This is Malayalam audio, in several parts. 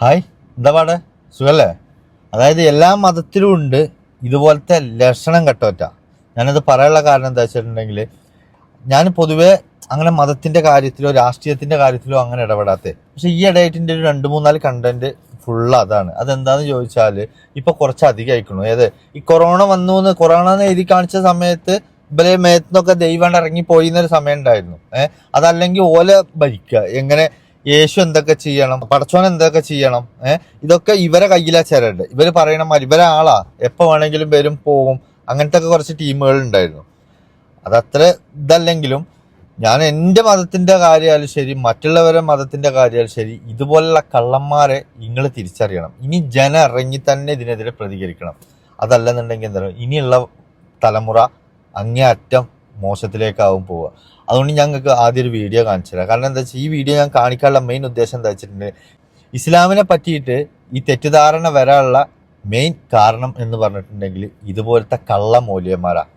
ഹായ്, എന്താ പാട്? സുഖല്ലേ? അതായത് എല്ലാ മതത്തിലും ഉണ്ട് ഇതുപോലത്തെ ലക്ഷണം കെട്ടോറ്റ. ഞാനത് പറയാനുള്ള കാരണം എന്താ വെച്ചിട്ടുണ്ടെങ്കിൽ, ഞാൻ പൊതുവെ അങ്ങനെ മതത്തിന്റെ കാര്യത്തിലോ രാഷ്ട്രീയത്തിന്റെ കാര്യത്തിലോ അങ്ങനെ ഇടപെടാത്തത്. പക്ഷെ ഈ ഇടയായിട്ടിൻ്റെ ഒരു 2-3-4 കണ്ടന്റ് ഫുള്ള് അതാണ്. അതെന്താന്ന് ചോദിച്ചാൽ ഇപ്പൊ കുറച്ചധികം അയക്കണു. ഈ കൊറോണ കൊറോണ എന്ന് എഴുതി കാണിച്ച സമയത്ത് ഇവരെ മേത്തുനിന്നൊക്കെ ദൈവം ഇറങ്ങിപ്പോയി എന്നൊരു സമയം ഉണ്ടായിരുന്നു. അതല്ലെങ്കിൽ ഓല ഭരിക്കുക എങ്ങനെ, യേശു എന്തൊക്കെ ചെയ്യണം, പടച്ചോൻ എന്തൊക്കെ ചെയ്യണം, ഇതൊക്കെ ഇവരെ കയ്യിലാ ചേരണ്ട്. ഇവര് പറയണ മാതിരി ഇവരെ ആളാ, എപ്പോ വേണമെങ്കിലും വരും പോകും, അങ്ങനത്തെ ഒക്കെ കുറച്ച് ടീമുകൾ ഉണ്ടായിരുന്നു. അതത്ര ഇതല്ലെങ്കിലും ഞാൻ എൻ്റെ മതത്തിന്റെ കാര്യമായാലും ശരി, മറ്റുള്ളവരുടെ മതത്തിന്റെ കാര്യമായാലും ശരി, ഇതുപോലുള്ള കള്ളന്മാരെ നിങ്ങൾ തിരിച്ചറിയണം. ഇനി ജനം ഇറങ്ങി തന്നെ ഇതിനെതിരെ പ്രതികരിക്കണം. അതല്ലെന്നുണ്ടെങ്കിൽ എന്താ പറയുക, ഇനിയുള്ള തലമുറ അങ്ങേയറ്റം മോശത്തിലേക്കാവും പോവുക. അതുകൊണ്ട് ഞങ്ങൾക്ക് ആദ്യം ഒരു വീഡിയോ കാണിച്ചു തരാം. കാരണം എന്താ വെച്ചാൽ ഈ വീഡിയോ ഞാൻ കാണിക്കാനുള്ള മെയിൻ ഉദ്ദേശം എന്താ വെച്ചിട്ടുണ്ടെങ്കിൽ, ഇസ്ലാമിനെ പറ്റിയിട്ട് ഈ തെറ്റിദ്ധാരണ വരാനുള്ള മെയിൻ കാരണം എന്ന് പറഞ്ഞിട്ടുണ്ടെങ്കിൽ ഇതുപോലത്തെ കള്ള മൂല്യന്മാരാണ്.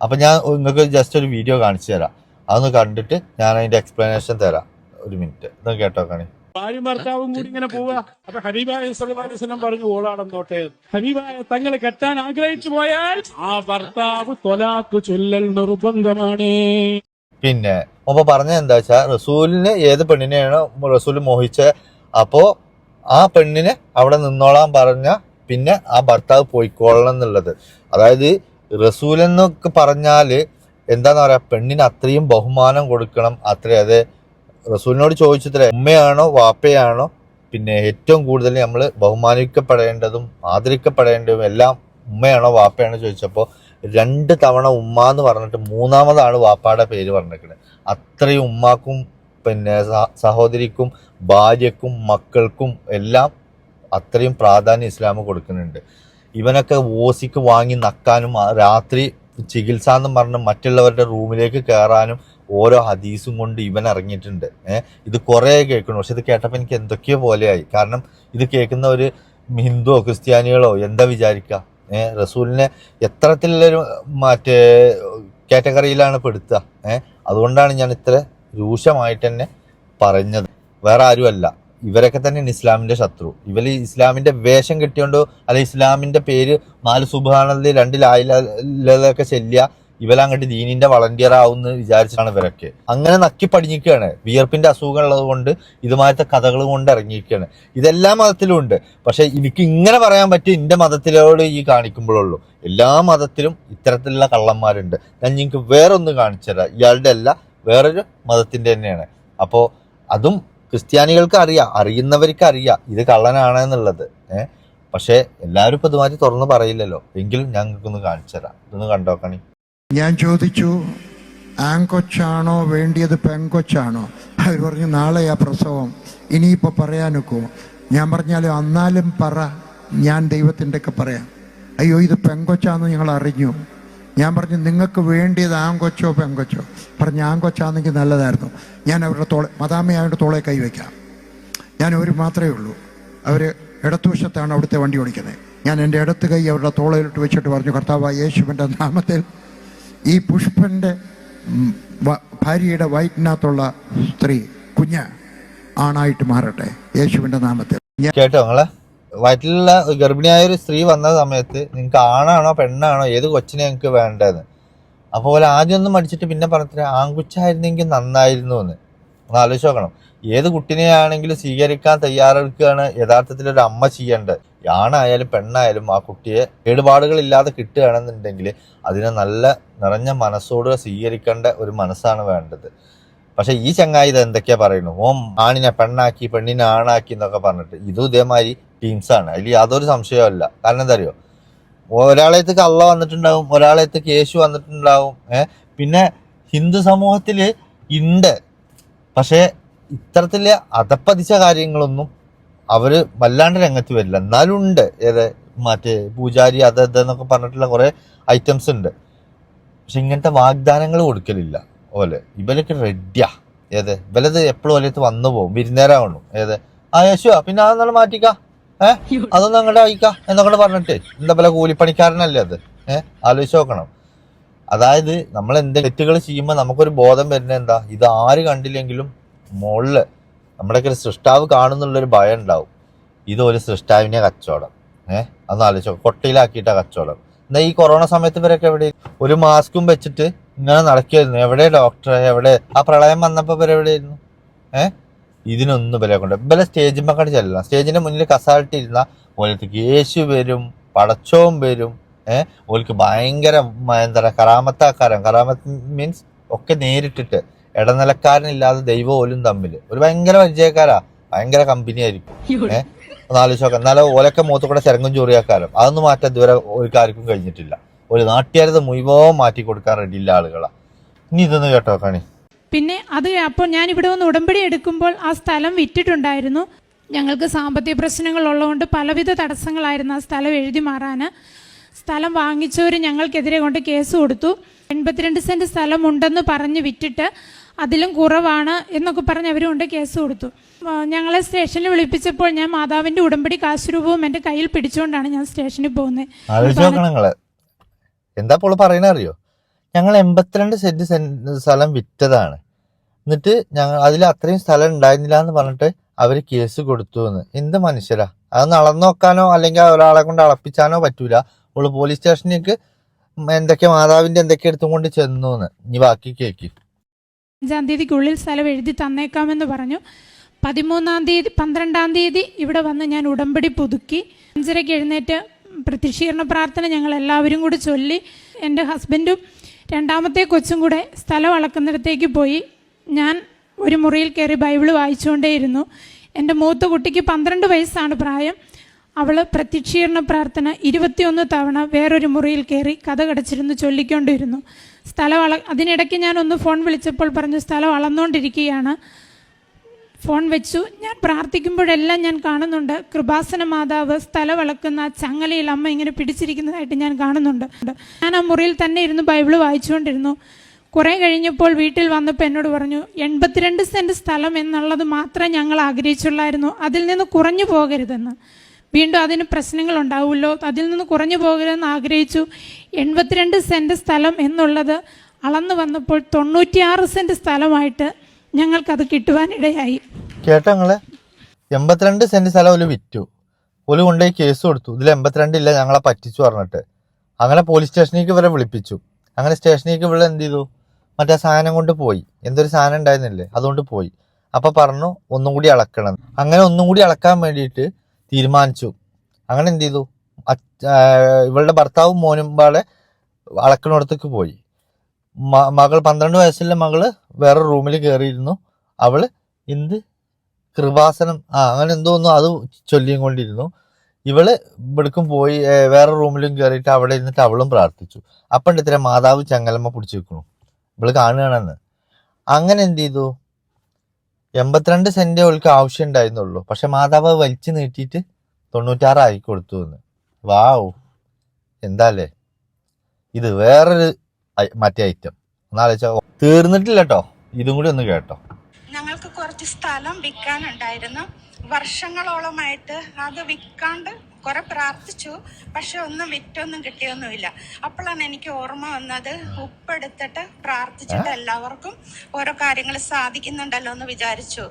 അപ്പം ഞാൻ നിങ്ങൾക്ക് ജസ്റ്റ് ഒരു വീഡിയോ കാണിച്ചു തരാം. അതൊന്ന് കണ്ടിട്ട് ഞാൻ അതിന്റെ എക്സ്പ്ലനേഷൻ തരാം. ഒരു മിനിറ്റ് ഇതൊന്ന് കേട്ടോക്കാണി. ഭാര്യയും ഭർത്താവും കൂടി ഇങ്ങനെ പോവുക. അപ്പൊ ഹബീബായ സല്ലല്ലാഹു അലൈഹി വസല്ലം പറഞ്ഞു, ഓളാടന്നോട്ടെ. ഹബീബായ തങ്ങൾ കെട്ടാൻ ആഗ്രഹിച്ചു പോയാൽ ആ ഭർത്താവ് ത്വലാഖ് ചൊല്ലൽ നിർബന്ധമാണ്. പിന്നെ അപ്പൊ പറഞ്ഞത് എന്താ വെച്ചാൽ, റസൂലിന് ഏത് പെണ്ണിനെയാണോ റസൂൽ മോഹിച്ച, അപ്പോ ആ പെണ്ണിനെ അവിടെ നിന്നോളാൻ പറഞ്ഞ പിന്നെ ആ ഭർത്താവ് പോയിക്കോളണം എന്നുള്ളത്. അതായത് റസൂൽ എന്നൊക്കെ പറഞ്ഞാല് എന്താന്ന് പറയാ, പെണ്ണിന് അത്രയും ബഹുമാനം കൊടുക്കണം. അത് റസൂലിനോട് ചോദിച്ചത്രേ, ഉമ്മയാണോ വാപ്പയാണോ പിന്നെ ഏറ്റവും കൂടുതൽ നമ്മൾ ബഹുമാനിക്കപ്പെടേണ്ടതും ആദരിക്കപ്പെടേണ്ടതും എല്ലാം ഉമ്മയാണോ വാപ്പയാണോ ചോദിച്ചപ്പോൾ 2 തവണ ഉമ്മ എന്ന് പറഞ്ഞിട്ട് 3-മതാണ് വാപ്പാടെ പേര് പറഞ്ഞിരിക്കുന്നത്. അത്രയും ഉമ്മാക്കും പിന്നെ സഹോദരിക്കും ഭാര്യക്കും മക്കൾക്കും എല്ലാം അത്രയും പ്രാധാന്യം ഇസ്ലാം കൊടുക്കുന്നുണ്ട്. ഇവനൊക്കെ ഓസിക്ക് വാങ്ങി നക്കാനും രാത്രി ചികിത്സ എന്നും പറഞ്ഞ് മറ്റുള്ളവരുടെ റൂമിലേക്ക് കയറാനും ഓരോ ഹദീസും കൊണ്ട് ഇവൻ ഇറങ്ങിയിട്ടുണ്ട്. ഇത് കുറേ കേൾക്കണം. പക്ഷെ ഇത് കേട്ടപ്പോൾ എനിക്ക് എന്തൊക്കെയോ പോലെയായി. കാരണം ഇത് കേൾക്കുന്ന ഒരു ഹിന്ദുവോ ക്രിസ്ത്യാനികളോ എന്താ വിചാരിക്കുക? റസൂലിനെ എത്രത്തിലുള്ളൊരു കാറ്റഗറിയിലാണ് പെടുത്തുക. അതുകൊണ്ടാണ് ഞാൻ ഇത്ര രൂക്ഷമായിട്ട് തന്നെ പറഞ്ഞത്. വേറെ ആരുമല്ല, ഇവരൊക്കെ തന്നെയാണ് ഇസ്ലാമിന്റെ ശത്രു. ഇവര് ഇസ്ലാമിന്റെ വേഷം കെട്ടിയോണ്ടോ അല്ല ഇസ്ലാമിന്റെ പേര് 4 സുബ്ഹാനല്ലാഹ് 2 ലാ ഇലാഹ ഇല്ലല്ലാഹ് ചെല്ലുക, ഇവരങ്ങോട്ട് ദീനിന്റെ വളണ്ടിയർ ആവുമെന്ന് വിചാരിച്ചാണ് ഇവരൊക്കെ അങ്ങനെ നക്കി പഠിഞ്ഞിരിക്കുകയാണ്. വിയർപ്പിന്റെ അസുഖം ഉള്ളത് കൊണ്ട് ഇതുമാരത്തെ കഥകൾ കൊണ്ട് ഇറങ്ങിയിരിക്കുകയാണ്. ഇതെല്ലാ മതത്തിലും ഉണ്ട്. പക്ഷെ എനിക്ക് ഇങ്ങനെ പറയാൻ പറ്റും എന്റെ മതത്തിലോട് ഈ കാണിക്കുമ്പോഴുള്ളൂ. എല്ലാ മതത്തിലും ഇത്തരത്തിലുള്ള കള്ളന്മാരുണ്ട്. ഞാൻ നിങ്ങൾക്ക് വേറൊന്ന് കാണിച്ചു തരാം. ഇയാളുടെ അല്ല, വേറൊരു മതത്തിന്റെ തന്നെയാണ്. അപ്പോൾ അതും ക്രിസ്ത്യാനികൾക്ക് അറിയാം, അറിയുന്നവർക്ക് അറിയാം ഇത് കള്ളനാണെന്നുള്ളത്. പക്ഷെ എല്ലാവരും ഇപ്പൊ ഇതുമാതിരി തുറന്ന് പറയില്ലല്ലോ. എങ്കിലും ഞങ്ങൾക്കൊന്ന് കാണിച്ചു തരാം. ഇതൊന്ന് കണ്ടോക്കണി. ഞാൻ ചോദിച്ചു, ആൺകൊച്ചാണോ വേണ്ടിയത് പെൺകൊച്ചാണോ? അവർ പറഞ്ഞു നാളെയാ പ്രസവം, ഇനിയിപ്പോൾ പറയാനൊക്കുമോ? ഞാൻ പറഞ്ഞാലും അന്നാലും പറ, ഞാൻ ദൈവത്തിൻ്റെ ഒക്കെ പറയാം. അയ്യോ ഇത് പെൺകൊച്ചാന്ന് ഞങ്ങൾ അറിഞ്ഞു. ഞാൻ പറഞ്ഞു നിങ്ങൾക്ക് വേണ്ടിയത് ആൺകൊച്ചോ പെൺകൊച്ചോ? പറഞ്ഞു ആൺകൊച്ചാണെങ്കിൽ നല്ലതായിരുന്നു. ഞാൻ അവരുടെ മദാമയായിട്ട് തോളെ കൈവയ്ക്കാം. ഞാൻ ഒരു മാത്രമേ ഉള്ളൂ. അവർ ഇടത്തുവശത്താണ് അവിടുത്തെ വണ്ടി ഓടിക്കുന്നത്. ഞാൻ എൻ്റെ ഇടത്ത് കൈ അവരുടെ തോളയിലിട്ട് വെച്ചിട്ട് പറഞ്ഞു, കർത്താവായ യേശുവിൻ്റെ നാമത്തിൽ ഈ പുഷ്പൻ്റെ ഭാര്യയുടെ വയറ്റിനകത്തുള്ള സ്ത്രീ കുഞ്ഞ് ആണായിട്ട് മാറട്ടെ യേശുവിൻ്റെ നാമത്തിൽ. കേട്ടോ, നിങ്ങളെ വയറ്റിലുള്ള ഗർഭിണിയായ ഒരു സ്ത്രീ വന്ന സമയത്ത് നിങ്ങൾക്ക് ആണാണോ പെണ്ണാണോ ഏത് കൊച്ചിനെ നിങ്ങൾക്ക് വേണ്ടതെന്ന്. അപ്പോൾ ആദ്യം ഒന്നും മടിച്ചിട്ട് പിന്നെ പറഞ്ഞിട്ട് ആൺകുച്ചായിരുന്നെങ്കിൽ നന്നായിരുന്നു എന്ന്. ഒന്ന് ആലോചിച്ച് നോക്കണം. ഏത് കുട്ടിനെയാണെങ്കിലും സ്വീകരിക്കാൻ തയ്യാറെടുക്കുകയാണ് യഥാർത്ഥത്തിൽ ഒരു അമ്മ ചെയ്യേണ്ടത്. ആണായാലും പെണ്ണായാലും ആ കുട്ടിയെ കേടുപാടുകളില്ലാതെ കിട്ടുകയാണെന്നുണ്ടെങ്കിൽ അതിനെ നല്ല നിറഞ്ഞ മനസ്സോട് സ്വീകരിക്കേണ്ട ഒരു മനസ്സാണ് വേണ്ടത്. പക്ഷെ ഈ ചങ്ങായി ഇത് എന്തൊക്കെയാ പറയുന്നു, ആണിനെ പെണ്ണാക്കി പെണ്ണിനെ ആണാക്കി എന്നൊക്കെ പറഞ്ഞിട്ട്. ഇതും ഇതേമാതിരി ടീംസാണ്, അതിൽ യാതൊരു സംശയമല്ല. കാരണം എന്താ അറിയോ, ഒരാളേത്തേക്ക് അള്ള വന്നിട്ടുണ്ടാവും, ഒരാളേത്തേക്ക് യേശു വന്നിട്ടുണ്ടാവും. പിന്നെ ഹിന്ദു സമൂഹത്തില് ഉണ്ട്. പക്ഷെ ഇത്തരത്തില് അധപ്പതിച്ച കാര്യങ്ങളൊന്നും അവര് വല്ലാണ്ട് രംഗത്ത് വരില്ല. എന്നാലും ഉണ്ട്. പൂജാരി അതെന്നൊക്കെ പറഞ്ഞിട്ടുള്ള കുറെ ഐറ്റംസ് ഉണ്ട്. പക്ഷെ ഇങ്ങനത്തെ വാഗ്ദാനങ്ങൾ കൊടുക്കലില്ല. ഓലെ ഇവരൊക്കെ റെഡിയാ. ഇവലത് എപ്പോഴും ഓലത്ത് വന്നു പോകും, വിരുന്നേരാവണു. യേശു പിന്നെ അതൊന്നും മാറ്റിക്കാ, അതൊന്നും അങ്ങോട്ട് അയക്കാം എന്നൊക്കെ പറഞ്ഞിട്ട് എന്താ പോലെ കൂലിപ്പണിക്കാരനല്ലേ അത്. ആലോചിച്ച് നോക്കണം. അതായത് നമ്മൾ എന്തെങ്കിലും തെറ്റുകൾ ചെയ്യുമ്പോൾ നമുക്കൊരു ബോധം വരുന്നത് എന്താ, ഇത് ആര് കണ്ടില്ലെങ്കിലും മുകളില് നമ്മുടെയൊക്കെ ഒരു സൃഷ്ടാവ് കാണുന്നുള്ളൊരു ഭയം ഉണ്ടാവും. ഇതൊരു സൃഷ്ടാവിനെ കച്ചവടം. അതൊന്ന് ആലോചിച്ചോ, കൊട്ടയിലാക്കിയിട്ടാ കച്ചവടം. എന്നാ ഈ കൊറോണ സമയത്ത് ഇവരൊക്കെ എവിടെ ഒരു മാസ്കും വെച്ചിട്ട് ഇങ്ങനെ നടക്കുകയായിരുന്നു. എവിടെ ഡോക്ടറെ, എവിടെ ആ പ്രളയം വന്നപ്പോ ഇവരെവിടെയായിരുന്നു? ഇതിനൊന്നും ഇവരെ കൊണ്ട് ഇവരെ സ്റ്റേജിൽ കണ്ട് ചെല്ലണം. സ്റ്റേജിന്റെ മുന്നിൽ കസാലിട്ടി ഇരുന്ന ഓലത്തേക്ക് യേശു വരും, പടച്ചോം വരും. ഓൽക്ക് ഭയങ്കര എന്താ പറയുക, കറാമത്ത് മീൻസ് ഒക്കെ നേരിട്ടിട്ട് ഇടനിലക്കാരനില്ലാതെ ദൈവം ഓലും തമ്മിൽ ഒരു ഭയങ്കര പരിചയക്കാരാ, ഭയങ്കര കമ്പനി ആയിരിക്കും. ഒന്ന് ആലോചിച്ച് നോക്കാം. എന്നാലും ഓലൊക്കെ മുഖത്ത് കൂടെ ചിരങ്ങും ചൊറിയാക്കാരം അതൊന്നും മാറ്റാൻ ഇതുവരെ ഒരു ആർക്കും കഴിഞ്ഞിട്ടില്ല. ഒരു നാട്ടുകാരത് മുഴുവൻ മാറ്റി കൊടുക്കാൻ റെഡിയില്ല ആളുകളാ. ഇനി ഇതൊന്ന് കേട്ടോ കാണി. പിന്നെ അപ്പോൾ ഞാൻ ഇവിടെ വന്ന് ഉടമ്പടി എടുക്കുമ്പോൾ ആ സ്ഥലം വിറ്റിട്ടുണ്ടായിരുന്നു. ഞങ്ങൾക്ക് സാമ്പത്തിക പ്രശ്നങ്ങൾ ഉള്ളതുകൊണ്ട് പലവിധ തടസ്സങ്ങളായിരുന്നു ആ സ്ഥലം എഴുതി മാറാൻ. സ്ഥലം വാങ്ങിച്ചവർ ഞങ്ങൾക്കെതിരെ കൊണ്ട് കേസ് കൊടുത്തു. 82 സെന്റ് സ്ഥലം ഉണ്ടെന്ന് പറഞ്ഞ് വിറ്റിട്ട് അതിലും കുറവാണ് എന്നൊക്കെ പറഞ്ഞ് അവർ കൊണ്ട് കേസ് കൊടുത്തു. ഞങ്ങളെ സ്റ്റേഷനിൽ വിളിപ്പിച്ചപ്പോൾ ഞാൻ മാതാവിന്റെ ഉടമ്പടി കാശ് രൂപവും എൻ്റെ കയ്യിൽ പിടിച്ചുകൊണ്ടാണ് ഞാൻ സ്റ്റേഷനിൽ പോകുന്നത്. എന്താ ഇപ്പോൾ പറയുന്ന അറിയോ? ഞങ്ങൾ 82 സെന്റ് സ്ഥലം വിറ്റതാണ്. എന്നിട്ട് ഞങ്ങൾ അതിൽ അത്രയും സ്ഥലം ഉണ്ടായിരുന്നില്ല എന്ന് പറഞ്ഞിട്ട് അവര് കേസ് കൊടുത്തു എന്ന്. എന്ത് മനുഷ്യരാ? അത് അളന്നു നോക്കാനോ അല്ലെങ്കിൽ ഒരാളെ കൊണ്ട് അളപ്പിച്ചാനോ പറ്റൂല. ഓള് പോലീസ് സ്റ്റേഷനിലേക്ക് എന്തൊക്കെ മാതാവിന്റെ എന്തൊക്കെ എടുത്തും കൊണ്ട് ചെന്നു എന്ന്. ഇനി ബാക്കി കേക്ക്. 5-ാം തീയതിക്കുള്ളിൽ സ്ഥലം എഴുതി തന്നേക്കാമെന്ന് പറഞ്ഞു. 12-ാം തീയതി ഇവിടെ വന്ന് ഞാൻ ഉടമ്പടി പുതുക്കി 5:30 എഴുന്നേറ്റ് പ്രത്യക്ഷീകരണ പ്രാർത്ഥന ഞങ്ങൾ എല്ലാവരും കൂടി ചൊല്ലി. എൻ്റെ ഹസ്ബൻഡും രണ്ടാമത്തെ കൊച്ചും കൂടെ സ്ഥലം അളക്കുന്നിടത്തേക്ക് പോയി. ഞാൻ ഒരു മുറിയിൽ കയറി ബൈബിള് വായിച്ചുകൊണ്ടേയിരുന്നു. എൻ്റെ മൂത്ത കുട്ടിക്ക് 12 വയസ്സാണ് പ്രായം. അവൾ പ്രത്യക്ഷീകരണ പ്രാർത്ഥന 21 തവണ വേറൊരു മുറിയിൽ കയറി കഥ കടച്ചിരുന്ന് ചൊല്ലിക്കൊണ്ടിരുന്നു. അതിനിടയ്ക്ക് ഞാനൊന്ന് ഫോൺ വിളിച്ചപ്പോൾ പറഞ്ഞു സ്ഥലം അളന്നുകൊണ്ടിരിക്കുകയാണ്. ഫോൺ വെച്ചു. ഞാൻ പ്രാർത്ഥിക്കുമ്പോഴെല്ലാം ഞാൻ കാണുന്നുണ്ട് കൃപാസന മാതാവ് സ്ഥലം അളക്കുന്ന ചങ്ങലയിൽ അമ്മ ഇങ്ങനെ പിടിച്ചിരിക്കുന്നതായിട്ട് ഞാൻ കാണുന്നുണ്ട്. ഞാൻ ആ മുറിയിൽ തന്നെ ഇരുന്ന് ബൈബിള് വായിച്ചുകൊണ്ടിരുന്നു. കുറേ കഴിഞ്ഞപ്പോൾ വീട്ടിൽ വന്നപ്പോൾ എന്നോട് പറഞ്ഞു 82 സെന്റ് സ്ഥലം എന്നുള്ളത് മാത്രമേ ഞങ്ങൾ ആഗ്രഹിച്ചുള്ളായിരുന്നു, അതിൽ നിന്ന് കുറഞ്ഞു പോകരുതെന്ന്. വീണ്ടും അതിന് പ്രശ്നങ്ങൾ ഉണ്ടാവുമല്ലോ, അതിൽ നിന്ന് കുറഞ്ഞു പോകരുതെന്ന് ആഗ്രഹിച്ചു. 82 സെന്റ് സ്ഥലം എന്നുള്ളത് അളന്നു വന്നപ്പോൾ 96 സെന്റ് സ്ഥലമായിട്ട് ഞങ്ങൾക്കത് കിട്ടുവാനിടയായി. കേട്ടോ നിങ്ങളെ? 82 സെന്റ് സ്ഥലം ഒരു വിറ്റു. ഒരു കൊണ്ടുപോയി കേസ് കൊടുത്തു. ഇതിൽ 82 ഇല്ല, ഞങ്ങളെ പറ്റിച്ചു പറഞ്ഞിട്ട്. അങ്ങനെ പോലീസ് സ്റ്റേഷനിലേക്ക് ഇവരെ വിളിപ്പിച്ചു. അങ്ങനെ സ്റ്റേഷനിലേക്ക് ഇവിടെ എന്ത് ചെയ്തു? മറ്റേ സാധനം കൊണ്ട് പോയി. എന്തൊരു സാധനം ഉണ്ടായിരുന്നില്ലേ, അതുകൊണ്ട് പോയി. അപ്പൊ പറഞ്ഞു ഒന്നും കൂടി അളക്കണം. അങ്ങനെ ഒന്നും കൂടി അളക്കാൻ വേണ്ടിയിട്ട് തീരുമാനിച്ചു. അങ്ങനെ എന്ത് ചെയ്തു? ഇവളുടെ ഭർത്താവും മോനും പാടെ അളക്കണിടത്തേക്ക് പോയി. മകൾ 12 വയസ്സുള്ള മകള് വേറെ റൂമിൽ കയറിയിരുന്നു. അവള് കൃപാസനം അങ്ങനെ എന്തോന്നും അത് ചൊല്ലിയും കൊണ്ടിരുന്നു. ഇവള് ഇവിടേക്കും പോയി വേറെ റൂമിലും കയറിയിട്ട് അവിടെ ഇരുന്നിട്ട് അവളും പ്രാർത്ഥിച്ചു. അപ്പം ഇത്ര മാതാവ് ചങ്ങലമ്മ പിടിച്ചു വെക്കണു, ഇവള് കാണുകയാണെന്ന്. അങ്ങനെ എന്ത് ചെയ്തു? 82 സെന്റ് അവൾക്ക് ആവശ്യം ഉണ്ടായിരുന്നുള്ളൂ. പക്ഷെ മാതാവ് വലിച്ചു നീട്ടിയിട്ട് 96 ആക്കി കൊടുത്തു എന്ന്. വാവ്, എന്താല്ലേ ഇത്? വേറൊരു മറ്റേ ഐറ്റം ഒന്നാലോചിച്ച തീർന്നിട്ടില്ല കേട്ടോ. ഇതും കൂടി ഒന്ന് കേട്ടോ. ഞങ്ങൾക്ക് കുറച്ച് സ്ഥലം വിൽക്കാനുണ്ടായിരുന്നു. വർഷങ്ങളോളമായിട്ട് അത് വിൽക്കാണ്ട് കുറെ പ്രാർത്ഥിച്ചു, പക്ഷെ ഒന്നും വിറ്റൊന്നും കിട്ടിയൊന്നുമില്ല. അപ്പോഴാണ് എനിക്ക് ഓർമ്മ വന്നത്, ഉപ്പെടുത്തിട്ട് പ്രാർത്ഥിച്ചിട്ട് എല്ലാവർക്കും ഓരോ കാര്യങ്ങൾ സാധിക്കുന്നുണ്ടല്ലോ എന്ന് വിചാരിച്ചു.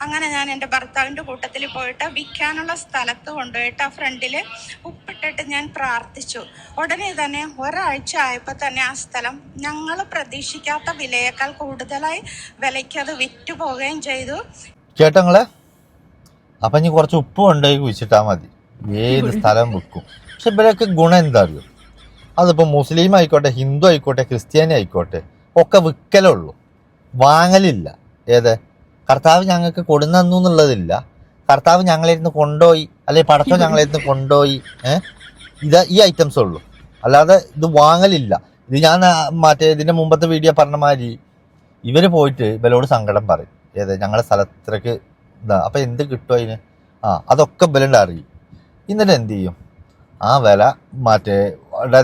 അങ്ങനെ ഞാൻ എൻ്റെ ഭർത്താവിൻ്റെ കൂട്ടത്തിൽ പോയിട്ട് വിൽക്കാനുള്ള സ്ഥലത്ത് കൊണ്ടുപോയിട്ട് ആ ഫ്രണ്ടില് ഉപ്പിട്ടിട്ട് ഞാൻ പ്രാർത്ഥിച്ചു. ഉടനെ തന്നെ ഒരാഴ്ച ആയപ്പോൾ തന്നെ ആ സ്ഥലം ഞങ്ങൾ പ്രതീക്ഷിക്കാത്ത വിലയേക്കാൾ കൂടുതലായി വിലയ്ക്ക് അത് വിറ്റു പോവുകയും ചെയ്തു. ചേട്ടങ്ങളെ, അപ്പൊ ഇനി കുറച്ച് ഉപ്പ് കൊണ്ടുപോയി കുഴിച്ചിട്ടാ മതി, ഏത് സ്ഥലം വിൽക്കും. പക്ഷെ ഇവരൊക്കെ ഗുണം എന്താ അറിയോ? അതിപ്പോ മുസ്ലിം ആയിക്കോട്ടെ, ഹിന്ദു ആയിക്കോട്ടെ, ക്രിസ്ത്യാനി ആയിക്കോട്ടെ, ഒക്കെ വിൽക്കലുള്ളൂ, വാങ്ങലില്ല. ഏത് കർത്താവ് ഞങ്ങൾക്ക് കൊടുന്നു എന്നുള്ളതില്ല. കർത്താവ് ഞങ്ങളിരുന്ന് കൊണ്ടുപോയി, അല്ലെങ്കിൽ പടച്ചോ ഞങ്ങളിരുന്ന് കൊണ്ടുപോയി, ഈ ഐറ്റംസ് ഉള്ളൂ. അല്ലാതെ ഇത് വാങ്ങലില്ല. ഇത് ഞാൻ മറ്റേ ഇതിന്റെ മുമ്പത്തെ വീഡിയോ പറഞ്ഞ മാതിരി ഇവര് പോയിട്ട് ഇവരോട് സങ്കടം പറയും. ഏത് ഞങ്ങളുടെ സ്ഥലത്തിലേക്ക് ഇതാ, അപ്പൊ എന്ത് കിട്ടും അതിന്? അതൊക്കെ ഇവലുണ്ട് അറിയും. എന്നിട്ട് എന്ത് ചെയ്യും? ആ വില മറ്റേ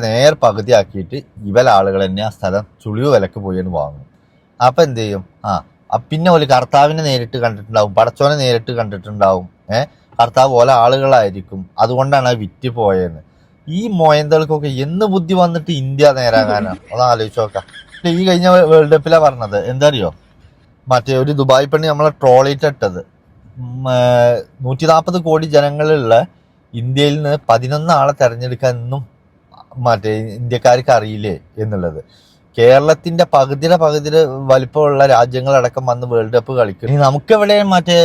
നേർ പകുതി ആക്കിയിട്ട് ആളുകൾ തന്നെ ആ സ്ഥലം ചുളിവ് വിലക്ക് പോയി വാങ്ങും. അപ്പൊ എന്ത് ചെയ്യും? പിന്നെ ഒരു കർത്താവിനെ നേരിട്ട് കണ്ടിട്ടുണ്ടാവും, പടച്ചോനെ നേരിട്ട് കണ്ടിട്ടുണ്ടാവും. കർത്താവ് പോലെ ആളുകളായിരിക്കും, അതുകൊണ്ടാണ് അത് വിറ്റ് പോയെന്ന്. ഈ മോയന്തകൾക്കൊക്കെ എന്ന് ബുദ്ധി വന്നിട്ട് ഇന്ത്യ നേരാകാനാണ്? അത് ആലോചിച്ച് നോക്കാം. ഈ കഴിഞ്ഞ വേൾഡ് കപ്പിലാ പറഞ്ഞത് എന്താ അറിയോ? മറ്റേ ഒരു ദുബായ് പെണ്ണി നമ്മളെ ട്രോളിയിട്ട് ഇട്ടത്. 140 കോടി ജനങ്ങളുള്ള ഇന്ത്യയിൽ നിന്ന് 11 ആളെ തെരഞ്ഞെടുക്കാൻ ഇന്നും മറ്റേ ഇന്ത്യക്കാർക്ക് അറിയില്ലേ എന്നുള്ളത്. കേരളത്തിന്റെ പകുതി വലിപ്പമുള്ള രാജ്യങ്ങളടക്കം വന്ന് വേൾഡ് കപ്പ് കളിക്കും. ഇനി നമുക്കെവിടെ മറ്റേ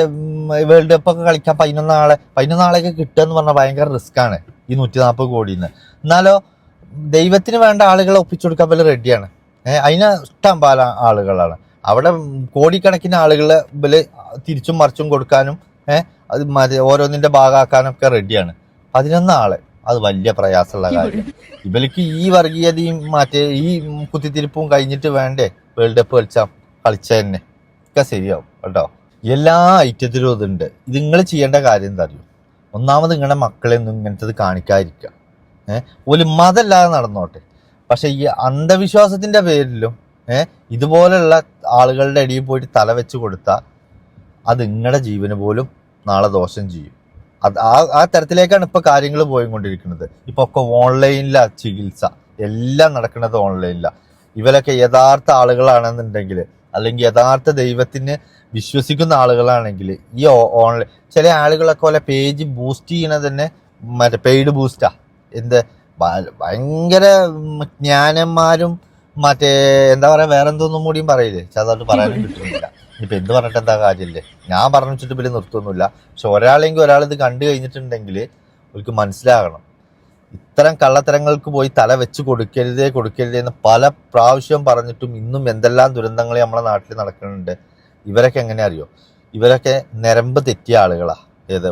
വേൾഡ് കപ്പ് ഒക്കെ കളിക്കാൻ 11 ആളെയൊക്കെ കിട്ടുക എന്ന് പറഞ്ഞാൽ ഭയങ്കര റിസ്ക്കാണ് ഈ 140 കോടിയിൽ നിന്ന്. എന്നാലോ ദൈവത്തിന് വേണ്ട ആളുകളെ ഒപ്പിച്ചു കൊടുക്കാൻ പോലെ റെഡിയാണ്. അതിന് ഇഷ്ടം പോലെ ആളുകളാണ് അവിടെ. കോടിക്കണക്കിന് ആളുകളെ ഇവര് തിരിച്ചും മറിച്ചും കൊടുക്കാനും അത് ഓരോന്നിന്റെ ഭാഗമാക്കാനും ഒക്കെ റെഡിയാണ്. 11 ആളെ അത് വലിയ പ്രയാസമുള്ള കാര്യം. ഇവർക്ക് ഈ വർഗീയതയും ഈ കുത്തിത്തിരിപ്പും കഴിഞ്ഞിട്ട് വേണ്ടേ വേൾഡ് കപ്പ് കളിച്ച തന്നെ ഒക്കെ ശരിയാവും കേട്ടോ. എല്ലാ ഐറ്റത്തിലും ഇതുണ്ട്. ഇത് നിങ്ങൾ ചെയ്യേണ്ട കാര്യം എന്താ അറിയോ? ഒന്നാമത് നിങ്ങളുടെ മക്കളെ ഒന്നും ഇങ്ങനത്തത് കാണിക്കാതിരിക്കുക. ഒരു മതമല്ലാതെ നടന്നോട്ടെ. പക്ഷെ ഈ അന്ധവിശ്വാസത്തിന്റെ പേരിലും ഇതുപോലുള്ള ആളുകളുടെ ഇടയിൽ പോയിട്ട് തല വെച്ച് കൊടുത്താൽ അത് നിങ്ങളുടെ ജീവന് പോലും നാളെ ദോഷം ചെയ്യും. ആ തരത്തിലേക്കാണ് ഇപ്പൊ കാര്യങ്ങൾ പോയിക്കൊണ്ടിരിക്കുന്നത്. ഇപ്പൊ ഒക്കെ ഓൺലൈനിലാണ് ചികിത്സ, എല്ലാം നടക്കുന്നത് ഓൺലൈനിലാണ്. ഇവരൊക്കെ യഥാർത്ഥ ആളുകളാണെന്നുണ്ടെങ്കിൽ, അല്ലെങ്കിൽ യഥാർത്ഥ ദൈവത്തിന് വിശ്വസിക്കുന്ന ആളുകളാണെങ്കിൽ ഈ ഓൺലൈൻ ചില ആളുകളൊക്കെ പോലെ പേജ് ബൂസ്റ്റ് ചെയ്യണത് തന്നെ പെയ്ഡ് ബൂസ്റ്റാ. ഭയങ്കര ജ്ഞാനന്മാരും എന്താ പറയാ, വേറെന്തോന്നും കൂടിയും പറയില്ലേ, അതായിട്ട് പറയാനും കിട്ടുന്നില്ല. ഇപ്പൊ എന്ത് പറഞ്ഞിട്ട് എന്താ കാര്യമില്ലേ? ഞാൻ പറഞ്ഞു വെച്ചിട്ട് പിന്നെ നിർത്തുന്നില്ല. പക്ഷെ ഒരാൾ ഇത് കണ്ടു കഴിഞ്ഞിട്ടുണ്ടെങ്കിൽ അവർക്ക് മനസ്സിലാകണം, ഇത്തരം കള്ളത്തരങ്ങൾക്ക് പോയി തല വെച്ച് കൊടുക്കരുതേ എന്ന് പല പ്രാവശ്യം പറഞ്ഞിട്ടും ഇന്നും എന്തെല്ലാം ദുരന്തങ്ങൾ നമ്മുടെ നാട്ടിൽ നടക്കുന്നുണ്ട്. ഇവരൊക്കെ എങ്ങനെ അറിയോ? ഇവരൊക്കെ നരമ്പ് തെറ്റിയ ആളുകളാ.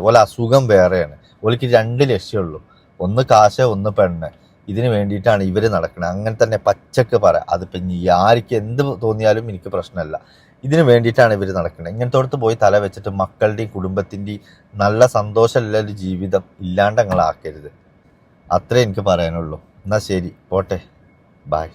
ഓലെ അസുഖം വേറെയാണ്. ഓൾക്ക് 2 ലക്ഷ്യമുള്ളൂ, ഒന്ന് കാശ്, ഒന്ന് പെണ്ണ്. ഇതിന് വേണ്ടിയിട്ടാണ് ഇവര് നടക്കുന്നത്. അങ്ങനെ തന്നെ പച്ചക്ക് പറ. അതിപ്പോ ആർക്ക് എന്ത് തോന്നിയാലും എനിക്ക് പ്രശ്നമല്ല. ഇതിന് വേണ്ടിയിട്ടാണ് ഇവർ നടക്കുന്നത്. ഇങ്ങനത്തോടത്ത് പോയി തല വെച്ചിട്ട് മക്കളുടെയും കുടുംബത്തിൻ്റെയും നല്ല സന്തോഷമുള്ള ഒരു ജീവിതം ഇല്ലാണ്ട് ഞങ്ങളാക്കരുത്. അത്രേ എനിക്ക് പറയാനുള്ളൂ. എന്നാൽ ശരി, പോട്ടെ, ബായ്.